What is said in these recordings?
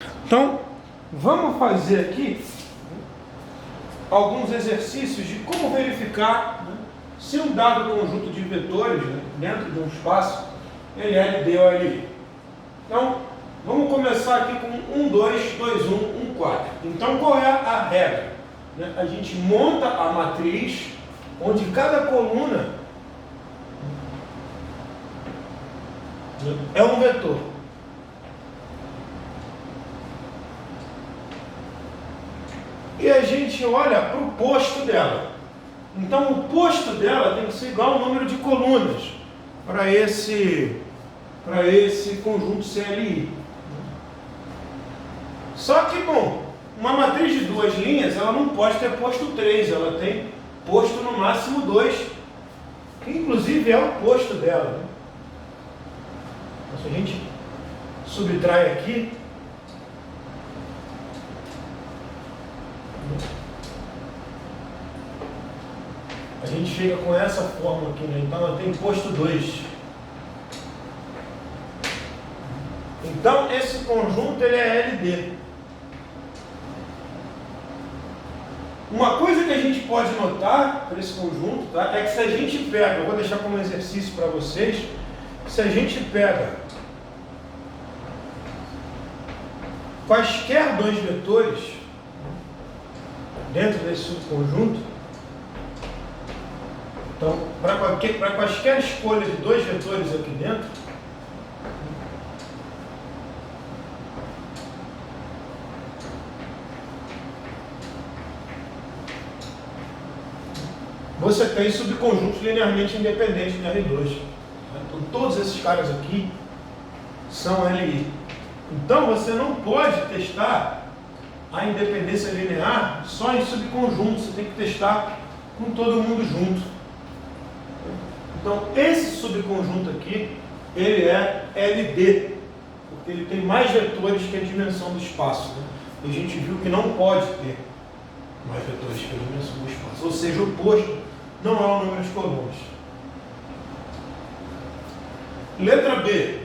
Então, vamos fazer aqui alguns exercícios de como verificar se um dado conjunto de vetores dentro de um espaço ele é LD ou LI. Então, vamos começar aqui com 1, 2, 2, 1, 1, 4. Então, qual é a regra? A gente monta a matriz onde cada coluna é um vetor. E a gente olha para o posto dela. Então, o posto dela tem que ser igual ao número de colunas para esse conjunto CLI. Só que, bom, uma matriz de duas linhas, ela não pode ter posto 3, ela tem posto no máximo 2, que inclusive é o posto dela. Então, se a gente subtrai aqui, a gente chega com essa forma aqui, Então ela tem posto 2. Então esse conjunto ele é LD. Uma coisa que a gente pode notar para esse conjunto, é que se a gente pega, eu vou deixar como exercício para vocês, se a gente pega quaisquer dois vetores dentro desse subconjunto, então, para quaisquer escolha de dois vetores aqui dentro, você tem subconjuntos linearmente independentes de R2. Então, todos esses caras aqui são LI. Então, você não pode testar a independência linear só em subconjuntos, você tem que testar com todo mundo junto. Então, esse subconjunto aqui, ele é LD, porque ele tem mais vetores que a dimensão do espaço. E a gente viu que não pode ter mais vetores que a dimensão do espaço. Ou seja, o posto não é o número de colunas. Letra B.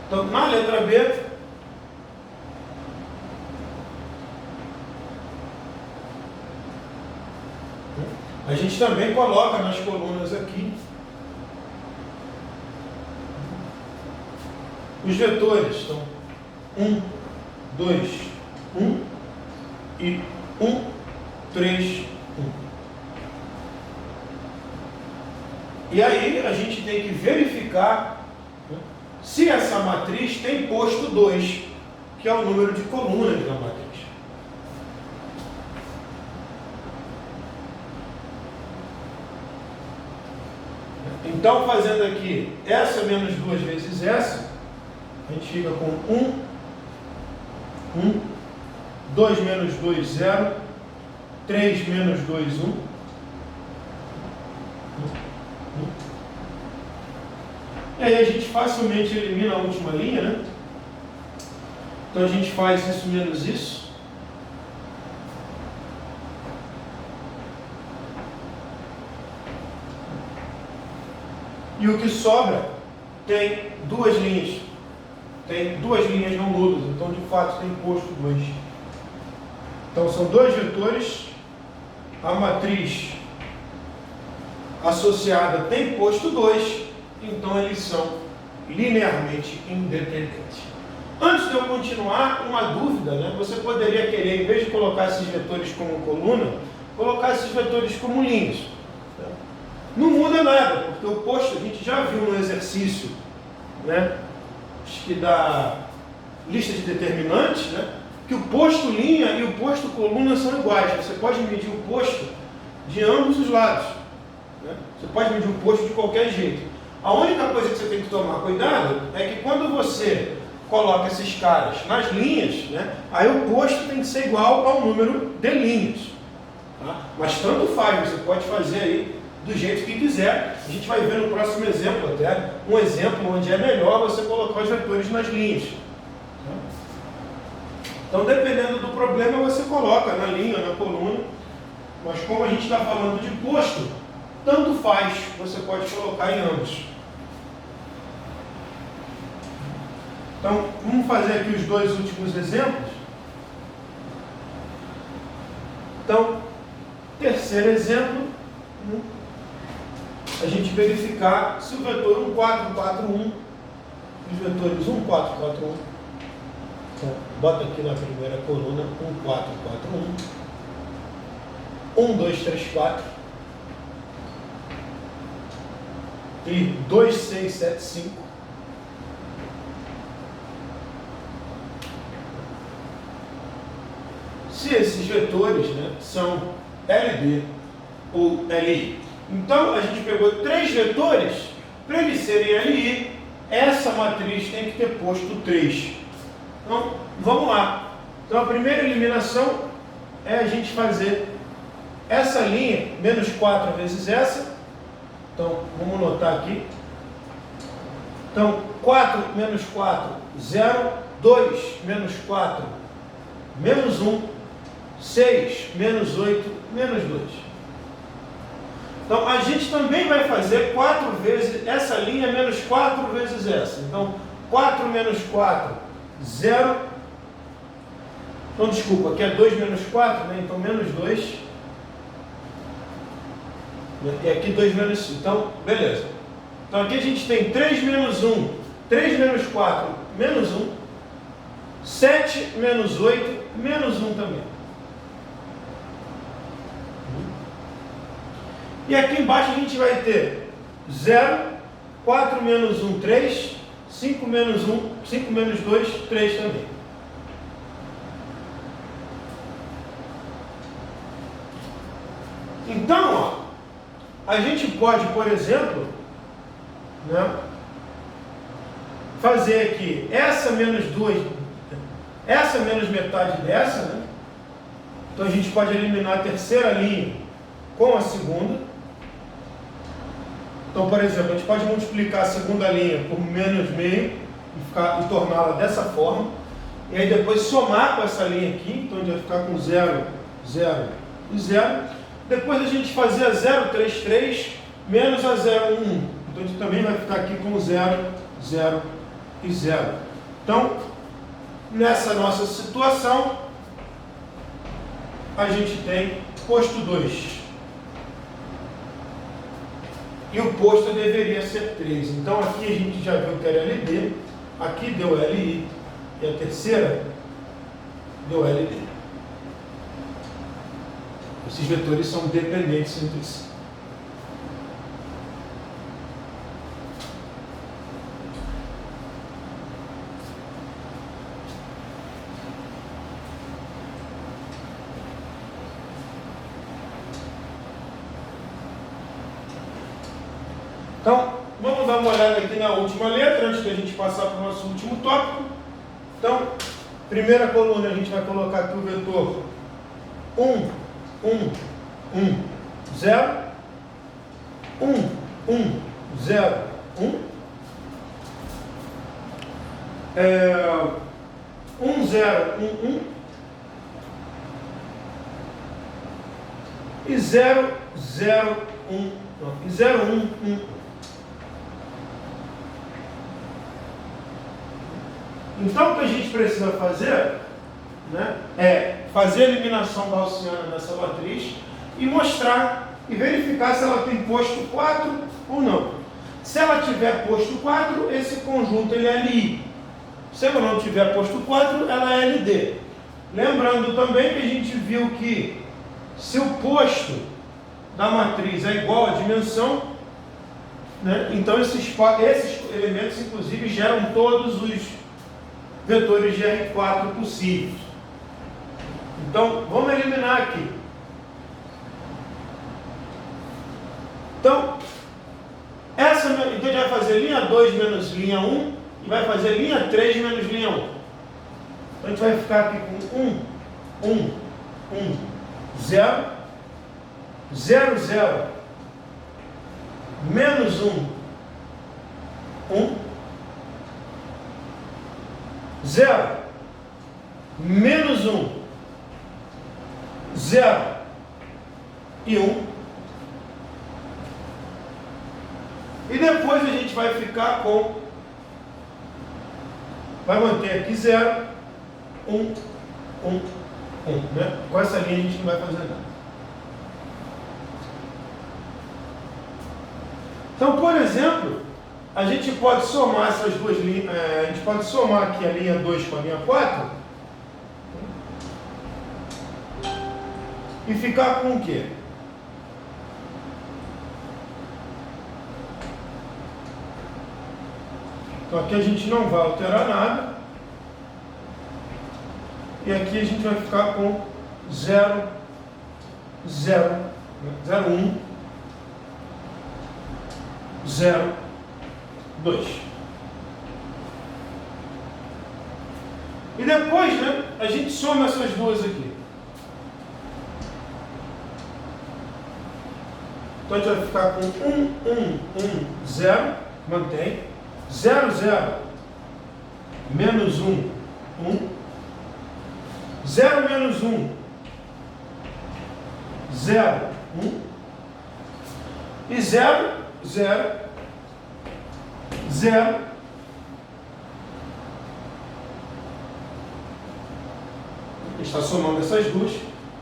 Então, na letra B, a gente também coloca nas colunas aqui os vetores. Então, 1, 2, 1 e 1, 3, 1. E aí a gente tem que verificar se essa matriz tem posto 2, que é o número de colunas da matriz. Então, fazendo aqui essa menos 2 vezes essa, a gente fica com 1, 1, 2 menos 2, 0, 3 menos 2, 1. E aí a gente facilmente elimina a última linha, Então a gente faz isso menos isso. E o que sobra tem duas linhas. Tem duas linhas não nulas, então de fato tem posto 2. Então são dois vetores, a matriz associada tem posto 2, então eles são linearmente independentes. Antes de eu continuar, uma dúvida, Você poderia querer, em vez de colocar esses vetores como coluna, colocar esses vetores como linhas. Não muda nada, porque o posto a gente já viu no exercício, Acho que da lista de determinantes, que o posto linha e o posto coluna são iguais. Você pode medir o posto de ambos os lados. Você pode medir o posto de qualquer jeito. A única coisa que você tem que tomar cuidado é que quando você coloca esses caras nas linhas, aí o posto tem que ser igual ao número de linhas. Mas tanto faz, você pode fazer aí do jeito que quiser. A gente vai ver no próximo exemplo até, um exemplo onde é melhor você colocar os vetores nas linhas. Então, dependendo do problema, você coloca na linha, na coluna, mas como a gente está falando de posto, tanto faz, você pode colocar em ambos. Então, vamos fazer aqui os dois últimos exemplos. Então, terceiro exemplo, a gente verificar se o vetor 1, 4, 4, 1, os vetores 1, 4, 4, 1, então, bota aqui na primeira coluna 1, 4, 4, 1, 1, 2, 3, 4, e 2, 6, 7, 5. Se esses vetores, né, são LB ou LI. Então, a gente pegou três vetores, para eles serem LI, essa matriz tem que ter posto 3. Então, vamos lá. Então, a primeira eliminação é a gente fazer essa linha, menos 4 vezes essa. Então, vamos notar aqui. Então, 4 menos 4, 0. 2 menos 4, menos 1. 6 menos 8, menos 2. Então, a gente também vai fazer 4 vezes essa linha, menos 4 vezes essa. Então, 4 menos 4, 0. Então, desculpa, aqui é 2 menos 4, né? Então, menos 2. E aqui 2 menos 5. Então, beleza. Então, aqui a gente tem 3 menos 1, 3 menos 4, menos 1. 7 menos 8, menos 1 também. E aqui embaixo a gente vai ter 0, 4 menos 1, 3, 5 menos 1, 5 menos 2, 3 também. Então, ó, a gente pode, por exemplo, né, fazer aqui essa menos 2, essa menos metade dessa, né? Então a gente pode eliminar a terceira linha com a segunda. Então, por exemplo, a gente pode multiplicar a segunda linha por menos meio e torná-la dessa forma. E aí depois somar com essa linha aqui. Então, a gente vai ficar com 0, 0 e 0. Depois a gente fazer a 0, 3, 3 menos a 0, 1. Então, a gente também vai ficar aqui com 0, 0 e 0. Então, nessa nossa situação, a gente tem posto 2. E o posto deveria ser 3. Então aqui a gente já viu que era LB, aqui deu LI, e a terceira deu LD. Esses vetores são dependentes entre si. Então, vamos dar uma olhada aqui na última letra, antes de a gente passar para o nosso último tópico. Então, primeira coluna, a gente vai colocar aqui o vetor 1, 1, 1, 0. 1, 1, 0, 1. 1, 0, 1, 1. E 0, 0, 1. E 0, 1, 1. Então, o que a gente precisa fazer, né, é fazer a eliminação gaussiana nessa matriz e mostrar e verificar se ela tem posto 4 ou não. Se ela tiver posto 4, esse conjunto ele é LI. Se ela não tiver posto 4, ela é LD. Lembrando também que a gente viu que se o posto da matriz é igual à dimensão, né, então esses elementos, inclusive, geram todos os vetores de R4 possíveis. Então, vamos eliminar aqui. Então, então a gente vai fazer linha 2 menos linha 1 e vai fazer linha 3 menos linha 1. Então, a gente vai ficar aqui com 1, 1, 1, 0, 0, 0, menos 1, 1, 0, menos 1, 0 e 1. E depois a gente vai ficar com vai manter aqui 0, 1, 1, 1. Né? Com essa linha a gente não vai fazer nada. Então, por exemplo, a gente pode somar essas duas linhas, a gente pode somar aqui a linha 2 com a linha 4 e ficar com o quê? Então aqui a gente não vai alterar nada. E aqui a gente vai ficar com 0, 0, 0, 1, 0, 2. E depois, né, a gente soma essas duas aqui. Então a gente vai ficar com 1, 1, 1, 0, mantém. 0, 0, menos 1, 1. 0 menos 1, 0, 1. E 0, 0, 0. Está somando essas duas.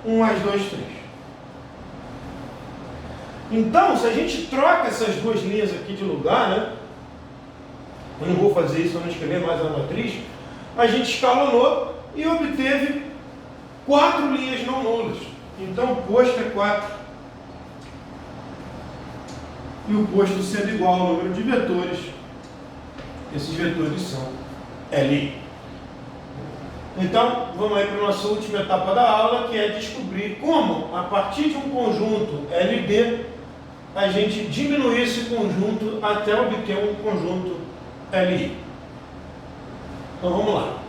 1 mais 2, 3. Então, se a gente troca essas duas linhas aqui de lugar, né? Eu não vou fazer isso, eu não escrever mais a matriz. A gente escalonou e obteve 4 linhas não nulas. Então, o posto é 4. E o posto sendo igual ao número de vetores, esses vetores são Li. Então, vamos aí para a nossa última etapa da aula, que é descobrir como, a partir de um conjunto LB, a gente diminuir esse conjunto até obter um conjunto Li. Então, vamos lá.